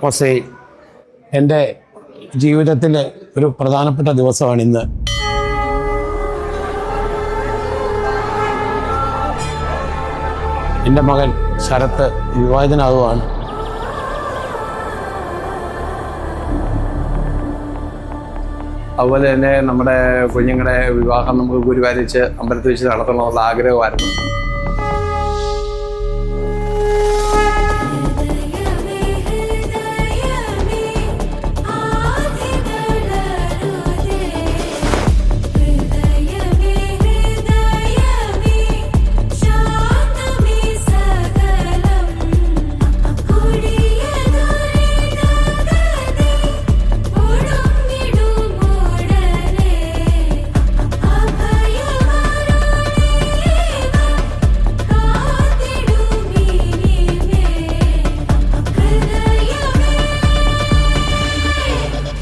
ഒസേ, എൻ്റെ ജീവിതത്തിലെ ഒരു പ്രധാനപ്പെട്ട ദിവസമാണിന്ന്. എൻ്റെ മകൻ ശരത്ത് വിവാഹിതനാകുവാണ്. അതുപോലെ തന്നെ നമ്മുടെ കുഞ്ഞുങ്ങളുടെ വിവാഹം നമുക്ക് ഗുരുവായൂർ അമ്പലത്തിൽ വെച്ച് നടത്തണമെന്നുള്ള ആഗ്രഹമായിരുന്നു.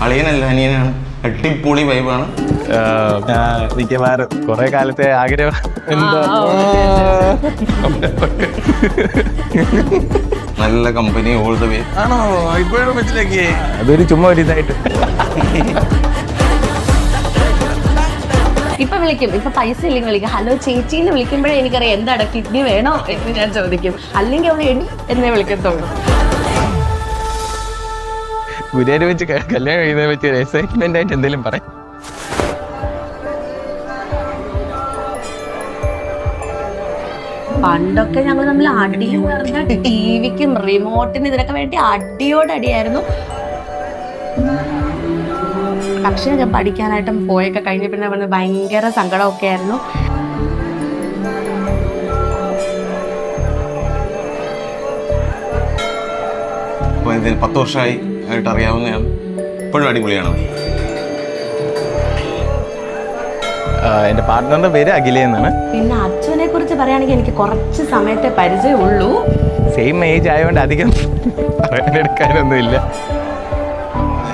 അളിയനല്ല, അനിയനാണ്. അടിപൊളി വൈബാണ്. മിക്കവാറും കുറെ കാലത്തെ ആഗ്രഹം. നല്ല കമ്പനി ഓൾ ദ വേ. ആണോ? ഇപ്പോഴും മനസ്സിലാക്കിയേ? അതൊരു ചുമ്മാ ഒരു ഇതായിട്ട്. ഇപ്പൊ വിളിക്കും, ഇപ്പൊ പൈസ ഇല്ലെങ്കിൽ വിളിക്കും. ഹലോ ചേച്ചിന്ന് വിളിക്കുമ്പോഴേ എനിക്കറിയാം എന്താണ് കിഡ്നി വേണോ എന്ന് ഞാൻ ചോദിക്കും. അല്ലെങ്കിൽ അവൾ എടി എന്നേ വിളിക്കത്തുള്ളൂ. ഗുരുവായൂർ വെച്ച് കല്യാണം കഴിയുന്നതിനെ പറ്റി ഒരു എക്സൈറ്റ്മെന്റ് ആയിട്ട് എന്തെങ്കിലും പറയാം. പണ്ടൊക്കെ ഞങ്ങൾ തമ്മിൽ അടി പറഞ്ഞ ടിവിക്കും റിമോട്ടിന് ഇതിനൊക്കെ വേണ്ടി അടിയോടടിയായിരുന്നു. പക്ഷെ ഞാൻ പഠിക്കാനായിട്ടും പോയൊക്കെ കഴിഞ്ഞ പിന്നെ അവന് ഭയങ്കര സങ്കടമൊക്കെ ആയിരുന്നു. അപ്പോൾ 10 വർഷമായി ആയിട്ട് അറിയാവുന്നതാണ്. ഇപ്പോഴും അടിപൊളിയാണ്. എൻ്റെ പാർട്ട്ണറിന്റെ പേര് അഖില എന്നാണ്. പിന്നെ അച്ഛനെ കുറിച്ച് പറയുകയാണെങ്കിൽ എനിക്ക് കുറച്ച് സമയത്തെ പരിചയമുള്ളൂ. സെയിം ഏജ് ആയതുകൊണ്ട് അധികം പറയാനെടുക്കാനൊന്നുമില്ല.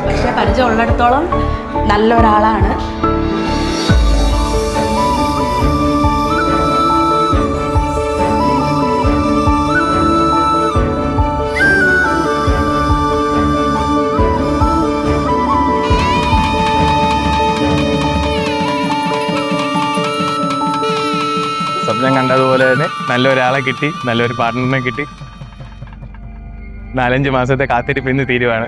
പക്ഷെ പരിചയം ഉള്ളിടത്തോളം നല്ലൊരാളാണ്. സ്വപ്നം കണ്ടതുപോലെ തന്നെ നല്ലൊരാളെ കിട്ടി, നല്ലൊരു പാർട്ട്ണറിനെ കിട്ടി. 4-5 മാസത്തെ കാത്തിരിപ്പ് ഇന്ന് തീരുവാണ്.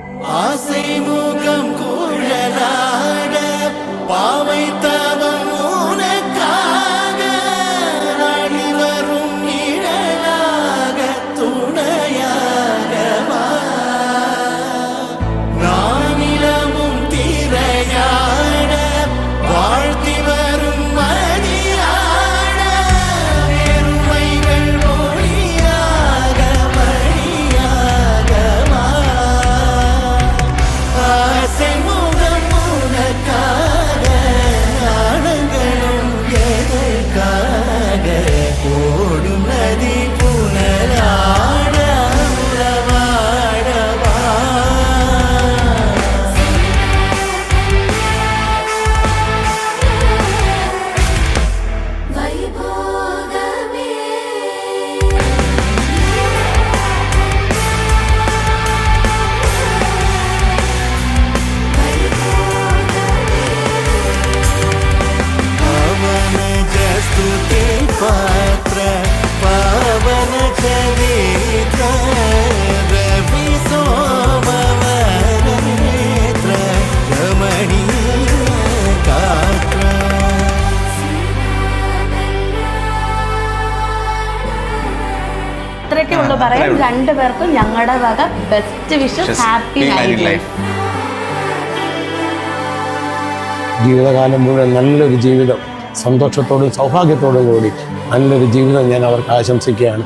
ഇത്രയൊക്കെ ഉള്ളു പറയാം. രണ്ടുപേർക്കും ഞങ്ങളുടെ വക ബെസ്റ്റ് വിഷസ്. Happy life. ജീവിതകാലം മുഴുവൻ നല്ലൊരു ജീവിതം, സന്തോഷത്തോടും സൗഭാഗ്യത്തോടും കൂടി നല്ലൊരു ജീവിതം ഞാൻ അവർക്ക് ആശംസിക്കുകയാണ്.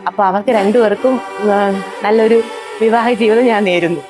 അപ്പൊ അവർക്ക് രണ്ടുപേർക്കും നല്ലൊരു വിവാഹ ജീവിതം ഞാൻ നേരുന്നു.